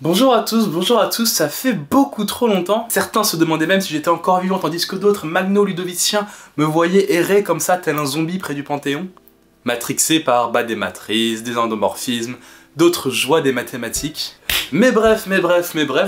Bonjour à tous, ça fait beaucoup trop longtemps. Certains se demandaient même si j'étais encore vivant, tandis que d'autres, magno-ludoviciens, me voyaient errer comme ça, tel un zombie près du Panthéon. Matrixé par des matrices, des endomorphismes, d'autres joies des mathématiques. Mais bref,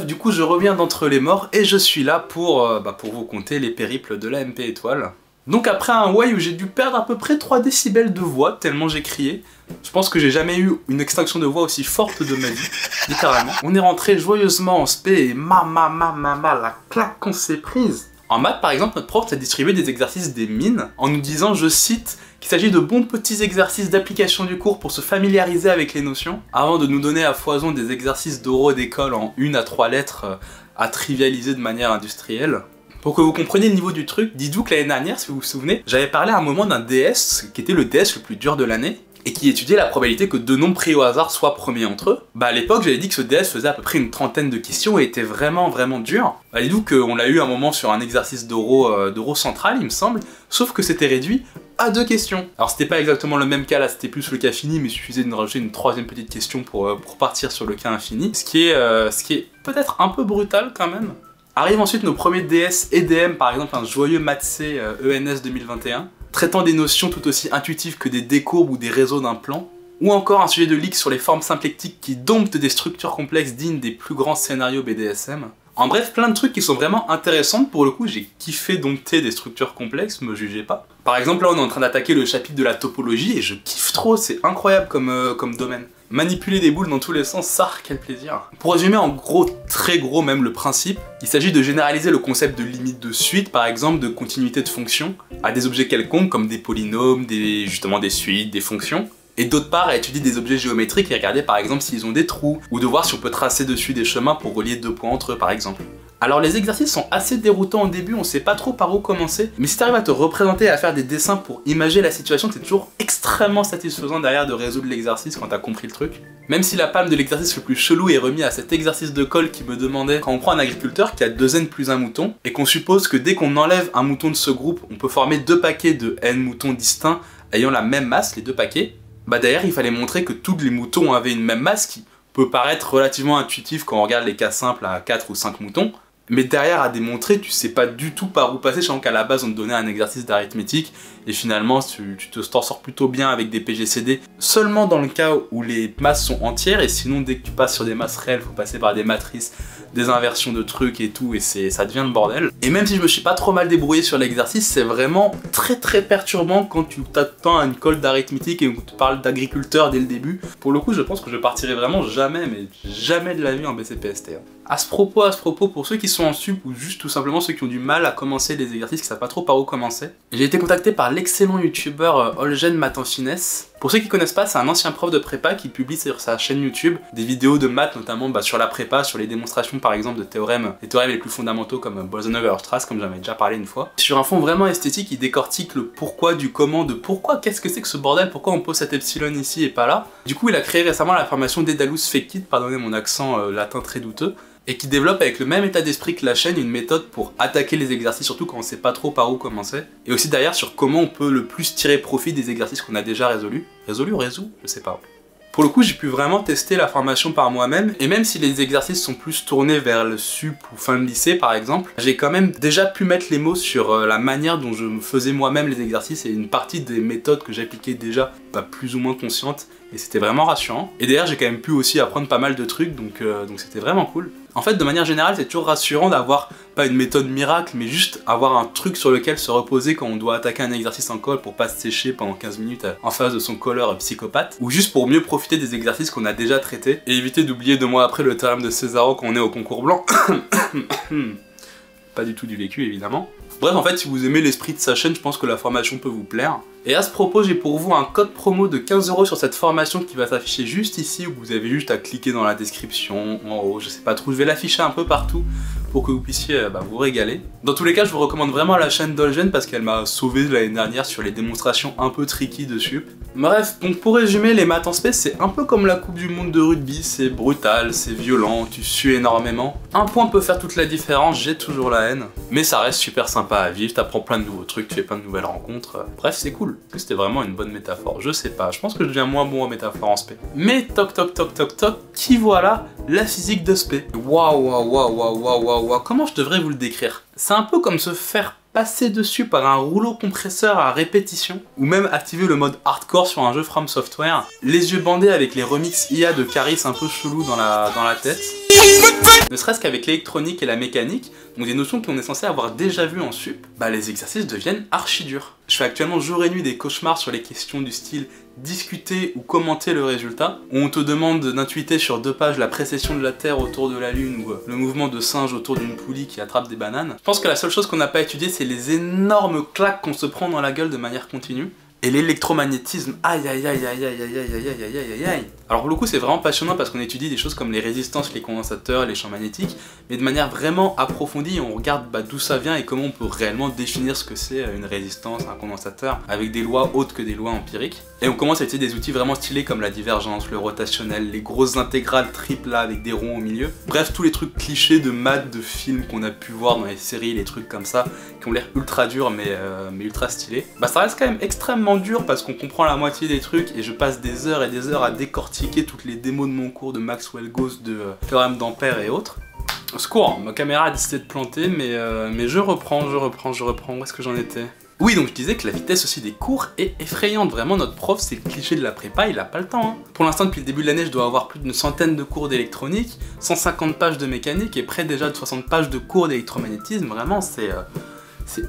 du coup je reviens d'entre les morts et je suis là pour vous conter les périples de la MP étoile. Donc après un while où j'ai dû perdre à peu près 3 décibels de voix, tellement j'ai crié, je pense que j'ai jamais eu une extinction de voix aussi forte de ma vie, littéralement. On est rentré joyeusement en spé et la claque qu'on s'est prise. En maths par exemple, notre prof a distribué des exercices des mines en nous disant, je cite, qu'il s'agit de bons petits exercices d'application du cours pour se familiariser avec les notions, avant de nous donner à foison des exercices d'oraux d'école en 1 à 3 lettres à trivialiser de manière industrielle. Pour que vous compreniez le niveau du truc, dites-vous que l'année dernière, si vous vous souvenez, j'avais parlé à un moment d'un DS qui était le DS le plus dur de l'année et qui étudiait la probabilité que 2 nombres pris au hasard soient premiers entre eux. À l'époque, j'avais dit que ce DS faisait à peu près une trentaine de questions et était vraiment dur. Dites-vous qu'on l'a eu un moment sur un exercice d'euro central, il me semble, sauf que c'était réduit à 2 questions. Alors c'était pas exactement le même cas, là c'était plus le cas fini, mais il suffisait de rajouter une 3e petite question pour partir sur le cas infini, ce qui est peut-être un peu brutal quand même. Arrivent ensuite nos premiers DS et DM, par exemple un joyeux Maths C ENS 2021, traitant des notions tout aussi intuitives que des décourbes ou des réseaux d'un plan, ou encore un sujet de leak sur les formes symplectiques qui domptent des structures complexes dignes des plus grands scénarios BDSM. En bref, plein de trucs qui sont vraiment intéressants, pour le coup j'ai kiffé dompter des structures complexes, me jugez pas. Par exemple là on est en train d'attaquer le chapitre de la topologie et je kiffe trop, c'est incroyable comme domaine. Manipuler des boules dans tous les sens, ça, quel plaisir. Pour résumer en gros, très gros même le principe, il s'agit de généraliser le concept de limite de suite, par exemple de continuité de fonction, à des objets quelconques comme des polynômes, justement des suites, des fonctions. Et d'autre part à étudier des objets géométriques et regarder par exemple s'ils ont des trous, ou de voir si on peut tracer dessus des chemins pour relier 2 points entre eux par exemple. Alors les exercices sont assez déroutants au début, on sait pas trop par où commencer, mais si tu arrives à te représenter et à faire des dessins pour imager la situation, c'est toujours extrêmement satisfaisant derrière de résoudre l'exercice quand t'as compris le truc. Même si la palme de l'exercice le plus chelou est remis à cet exercice de colle qui me demandait quand on prend un agriculteur qui a 2 n plus un mouton, et qu'on suppose que dès qu'on enlève un mouton de ce groupe, on peut former 2 paquets de n moutons distincts ayant la même masse, les 2 paquets, derrière il fallait montrer que tous les moutons avaient une même masse qui peut paraître relativement intuitif quand on regarde les cas simples à 4 ou 5 moutons, mais derrière à démontrer, tu sais pas du tout par où passer, sachant qu'à la base on te donnait un exercice d'arithmétique, et finalement tu t'en sors plutôt bien avec des PGCD, seulement dans le cas où les masses sont entières, et sinon dès que tu passes sur des masses réelles, faut passer par des matrices, des inversions de trucs et tout, et ça devient le bordel. Et même si je me suis pas trop mal débrouillé sur l'exercice, c'est vraiment très perturbant quand tu t'attends à une colle d'arithmétique et qu'on te parle d'agriculteur dès le début. Pour le coup, je pense que je partirai vraiment jamais, mais jamais de la vie en BCPST. À ce propos, pour ceux qui sont en sup ou juste tout simplement ceux qui ont du mal à commencer les exercices, qui savent pas trop par où commencer, j'ai été contacté par l'excellent youtubeur Olgen Math en finesse. Pour ceux qui connaissent pas, c'est un ancien prof de prépa qui publie sur sa chaîne YouTube des vidéos de maths, notamment sur la prépa, sur les démonstrations par exemple de théorèmes, les théorèmes les plus fondamentaux comme Bolzano-Weierstrass, comme j'avais déjà parlé une fois. Sur un fond vraiment esthétique, il décortique le pourquoi du comment, de pourquoi, qu'est-ce que c'est que ce bordel, pourquoi on pose cet epsilon ici et pas là. Du coup, il a créé récemment la formation Daedalus Fekit, pardonnez mon accent latin très douteux, et qui développe avec le même état d'esprit que la chaîne une méthode pour attaquer les exercices, surtout quand on sait pas trop par où commencer, et aussi derrière sur comment on peut le plus tirer profit des exercices qu'on a déjà résolus. Résolus, je sais pas. Pour le coup, j'ai pu vraiment tester la formation par moi-même, et même si les exercices sont plus tournés vers le sup ou fin de lycée par exemple, j'ai quand même déjà pu mettre les mots sur la manière dont je me faisais moi-même les exercices et une partie des méthodes que j'appliquais déjà, plus ou moins conscientes, et c'était vraiment rassurant. Et derrière, j'ai quand même pu aussi apprendre pas mal de trucs, donc c'était vraiment cool. En fait, de manière générale, c'est toujours rassurant d'avoir pas une méthode miracle, mais juste avoir un truc sur lequel se reposer quand on doit attaquer un exercice en colle pour pas se sécher pendant 15 minutes en face de son colleur psychopathe, ou juste pour mieux profiter des exercices qu'on a déjà traités, et éviter d'oublier 2 mois après le théorème de Césaro quand on est au concours blanc. Pas du tout du vécu, évidemment. Bref, en fait, si vous aimez l'esprit de sa chaîne, je pense que la formation peut vous plaire. Et à ce propos, j'ai pour vous un code promo de 15 € sur cette formation qui va s'afficher juste ici, où vous avez juste à cliquer dans la description, en haut, je sais pas trop, je vais l'afficher un peu partout pour que vous puissiez vous régaler. Dans tous les cas, je vous recommande vraiment la chaîne d'Olgen parce qu'elle m'a sauvé l'année dernière sur les démonstrations un peu tricky de sup. Bref, donc pour résumer, les maths en spé, c'est un peu comme la Coupe du Monde de rugby, c'est brutal, c'est violent, tu sues énormément. Un point peut faire toute la différence, j'ai toujours la haine, mais ça reste super sympa à vivre, t'apprends plein de nouveaux trucs, tu fais plein de nouvelles rencontres, bref, c'est cool. cool. Est-ce que c'était vraiment une bonne métaphore? Je sais pas, je pense que je deviens moins bon en métaphore en spé. Mais toc toc toc toc toc, qui voilà la physique de spé. Waouh waouh waouh waouh waouh waouh waouh, comment je devrais vous le décrire? C'est un peu comme se faire passer dessus par un rouleau compresseur à répétition, ou même activer le mode hardcore sur un jeu From Software, les yeux bandés avec les remixes IA de Caris un peu chelou dans la tête. Ne serait-ce qu'avec l'électronique et la mécanique, donc des notions qu'on est censé avoir déjà vues en sup, bah les exercices deviennent archi durs. Je fais actuellement jour et nuit des cauchemars sur les questions du style discuter ou commenter le résultat, où on te demande d'intuiter sur 2 pages la précession de la Terre autour de la Lune ou le mouvement de singe autour d'une poulie qui attrape des bananes. Je pense que la seule chose qu'on n'a pas étudiée, c'est les énormes claques qu'on se prend dans la gueule de manière continue. Et l'électromagnétisme, aïe aïe aïe aïe aïe aïe aïe aïe aïe aïe aïe aïe. Alors pour le coup c'est vraiment passionnant parce qu'on étudie des choses comme les résistances, les condensateurs, les champs magnétiques, mais de manière vraiment approfondie, on regarde d'où ça vient et comment on peut réellement définir ce que c'est une résistance, un condensateur, avec des lois autres que des lois empiriques. Et on commence à utiliser des outils vraiment stylés comme la divergence, le rotationnel, les grosses intégrales triples là avec des ronds au milieu. Bref, tous les trucs clichés de maths, de films qu'on a pu voir dans les séries, les trucs comme ça, qui ont l'air ultra durs mais ultra stylés. Bah ça reste quand même extrêmement dur parce qu'on comprend la moitié des trucs et je passe des heures et des heures à décortiquer toutes les démos de mon cours de Maxwell-Gauss, de théorème d'Ampère et autres. Au secours, ma caméra a décidé de planter mais je reprends, où est-ce que j'en étais? Oui, donc je disais que la vitesse aussi des cours est effrayante. Vraiment, notre prof, c'est le cliché de la prépa, il a pas le temps. Hein. Pour l'instant, depuis le début de l'année, je dois avoir plus d'une centaine de cours d'électronique, 150 pages de mécanique et près déjà de 60 pages de cours d'électromagnétisme. Vraiment, c'est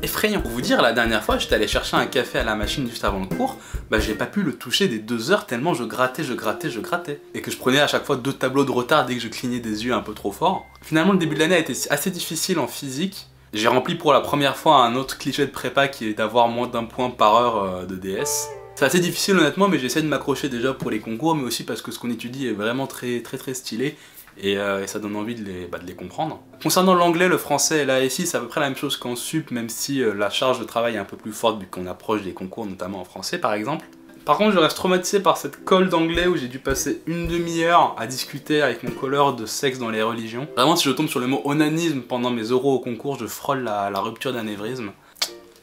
effrayant. Pour vous dire, la dernière fois, j'étais allé chercher un café à la machine juste avant le cours, bah j'ai pas pu le toucher des 2 heures tellement je grattais. Et que je prenais à chaque fois 2 tableaux de retard dès que je clignais des yeux un peu trop fort. Finalement, le début de l'année a été assez difficile en physique. J'ai rempli pour la première fois un autre cliché de prépa qui est d'avoir moins d'1 point par heure de DS. C'est assez difficile honnêtement, mais j'essaie de m'accrocher déjà pour les concours, mais aussi parce que ce qu'on étudie est vraiment très stylé. Et ça donne envie de les comprendre. Concernant l'anglais, le français et l'ASI, c'est à peu près la même chose qu'en sup, même si la charge de travail est un peu plus forte vu qu'on approche des concours, notamment en français par exemple. Par contre, je reste traumatisé par cette colle d'anglais où j'ai dû passer une demi-heure à discuter avec mon colleur de sexe dans les religions. Vraiment, si je tombe sur le mot onanisme pendant mes oraux au concours, je frôle la rupture d'anévrisme.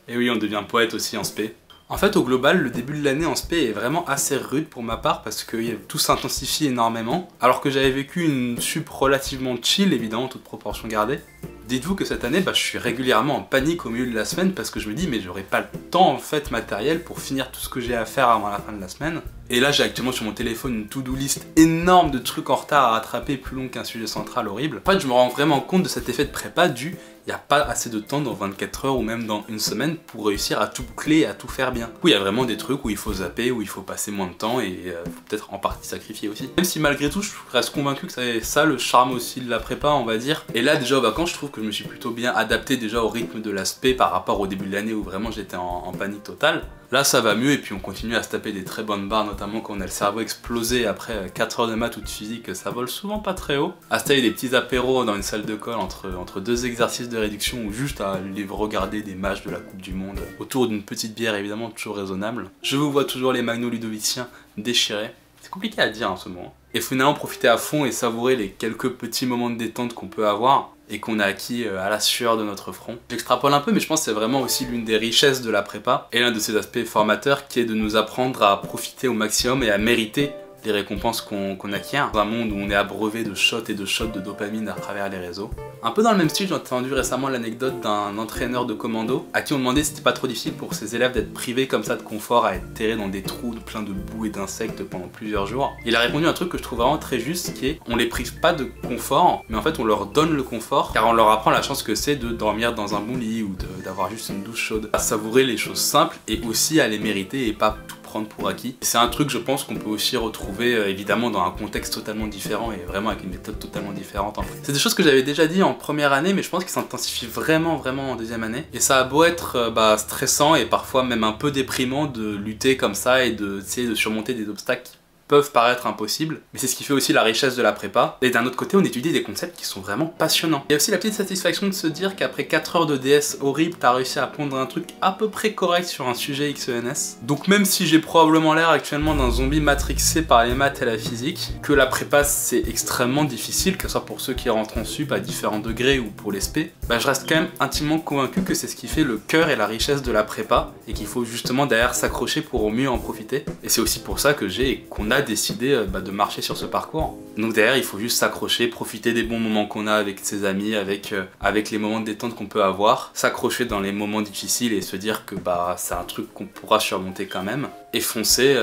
Et oui, on devient poète aussi en spé. En fait, au global, le début de l'année en spé est vraiment assez rude pour ma part parce que tout s'intensifie énormément. Alors que j'avais vécu une sup relativement chill, évidemment, toute proportion gardée. Dites-vous que cette année, je suis régulièrement en panique au milieu de la semaine parce que je me dis mais j'aurai pas le temps en fait matériel pour finir tout ce que j'ai à faire avant la fin de la semaine. Et là j'ai actuellement sur mon téléphone une to-do list énorme de trucs en retard à rattraper plus long qu'un sujet central horrible. En fait je me rends vraiment compte de cet effet de prépa du il n'y a pas assez de temps dans 24 heures ou même dans une semaine pour réussir à tout boucler et à tout faire bien. Oui, il y a vraiment des trucs où il faut zapper, où il faut passer moins de temps et faut peut-être en partie sacrifier aussi. Même si malgré tout, je reste convaincu que c'est ça le charme aussi de la prépa, on va dire. Et là, déjà aux vacances, je trouve que je me suis plutôt bien adapté déjà au rythme de l'aspect par rapport au début de l'année où vraiment j'étais en panique totale. Là ça va mieux et puis on continue à se taper des très bonnes barres, notamment quand on a le cerveau explosé après 4 heures de maths ou de physique, ça vole souvent pas très haut. À se tailler des petits apéros dans une salle de colle entre 2 exercices de réduction ou juste à regarder des matchs de la Coupe du Monde autour d'une petite bière évidemment toujours raisonnable. Je vous vois toujours les Magno ludoviciens déchirés. C'est compliqué à dire en ce moment. Et finalement profiter à fond et savourer les quelques petits moments de détente qu'on peut avoir et qu'on a acquis à la sueur de notre front. J'extrapole un peu mais je pense que c'est vraiment aussi l'une des richesses de la prépa et l'un de ses aspects formateurs qui est de nous apprendre à profiter au maximum et à mériter les récompenses qu'on acquiert dans un monde où on est abreuvé de shots de dopamine à travers les réseaux. Un peu dans le même style, j'ai entendu récemment l'anecdote d'un entraîneur de commando à qui on demandait si c'était pas trop difficile pour ses élèves d'être privés comme ça de confort à être terrés dans des trous pleins de boue et d'insectes pendant plusieurs jours. Il a répondu à un truc que je trouve vraiment très juste qui est on les prive pas de confort mais en fait on leur donne le confort car on leur apprend la chance que c'est de dormir dans un bon lit ou d'avoir juste une douche chaude. À savourer les choses simples et aussi à les mériter et pas tout pour acquis. C'est un truc je pense qu'on peut aussi retrouver évidemment dans un contexte totalement différent et vraiment avec une méthode totalement différente. C'est des choses que j'avais déjà dit en première année mais je pense qu'ils s'intensifient vraiment en deuxième année. Et ça a beau être stressant et parfois même un peu déprimant de lutter comme ça et d'essayer de surmonter des obstacles peuvent paraître impossibles, mais c'est ce qui fait aussi la richesse de la prépa. Et d'un autre côté, on étudie des concepts qui sont vraiment passionnants. Il y a aussi la petite satisfaction de se dire qu'après 4 heures de DS horrible, t'as réussi à pondre un truc à peu près correct sur un sujet XENS. Donc même si j'ai probablement l'air actuellement d'un zombie matrixé par les maths et la physique, que la prépa c'est extrêmement difficile, que ce soit pour ceux qui rentrent en sup à différents degrés ou pour les spé, bah je reste quand même intimement convaincu que c'est ce qui fait le cœur et la richesse de la prépa, et qu'il faut justement derrière s'accrocher pour au mieux en profiter. Et c'est aussi pour ça que qu'on a décidé de marcher sur ce parcours. Donc derrière, il faut juste s'accrocher, profiter des bons moments qu'on a avec ses amis, avec les moments de détente qu'on peut avoir, s'accrocher dans les moments difficiles et se dire que c'est un truc qu'on pourra surmonter quand même, et foncer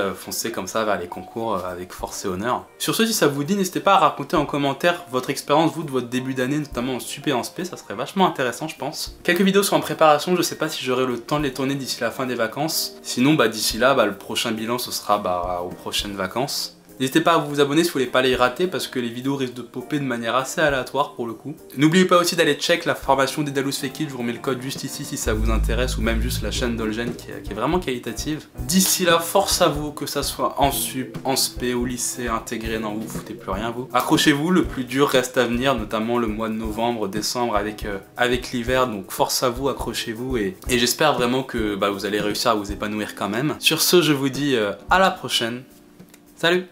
comme ça vers les concours avec force et honneur. Sur ce, si ça vous dit, n'hésitez pas à raconter en commentaire votre expérience, vous, de votre début d'année, notamment en sup et en spé, ça serait vachement intéressant, je pense. Quelques vidéos sont en préparation, je sais pas si j'aurai le temps de les tourner d'ici la fin des vacances. Sinon, d'ici là, le prochain bilan, ce sera aux prochaines vacances. N'hésitez pas à vous abonner si vous voulez pas les rater, parce que les vidéos risquent de popper de manière assez aléatoire pour le coup. N'oubliez pas aussi d'aller check la formation d'Edalus Fekid, je vous remets le code juste ici si ça vous intéresse, ou même juste la chaîne d'Olgen qui est vraiment qualitative. D'ici là, force à vous, que ça soit en sup, en spé, au lycée, intégré, non vous foutez plus rien vous. Accrochez-vous, le plus dur reste à venir, notamment le mois de novembre, décembre avec l'hiver, donc force à vous, accrochez-vous, et j'espère vraiment que vous allez réussir à vous épanouir quand même. Sur ce, je vous dis à la prochaine, salut!